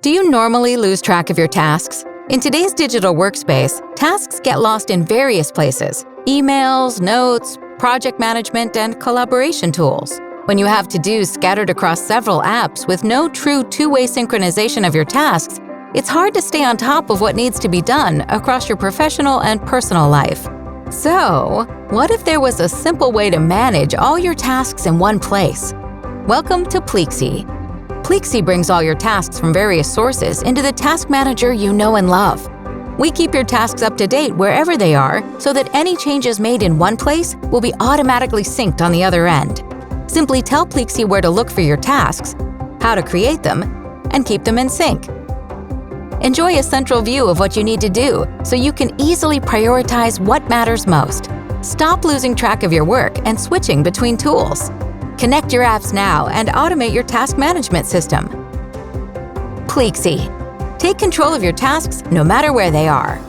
Do you normally lose track of your tasks? In today's digital workspace, tasks get lost in various places: emails, notes, project management, and collaboration tools. When you have to-dos scattered across several apps with no true two-way synchronization of your tasks, it's hard to stay on top of what needs to be done across your professional and personal life. So, what if there was a simple way to manage all your tasks in one place? Welcome to Pleexy. Pleexy brings all your tasks from various sources into the task manager you know and love. We keep your tasks up to date wherever they are so that any changes made in one place will be automatically synced on the other end. Simply tell Pleexy where to look for your tasks, how to create them, and keep them in sync. Enjoy a central view of what you need to do so you can easily prioritize what matters most. Stop losing track of your work and switching between tools. Connect your apps now and automate your task management system. Pleexy. Take control of your tasks no matter where they are.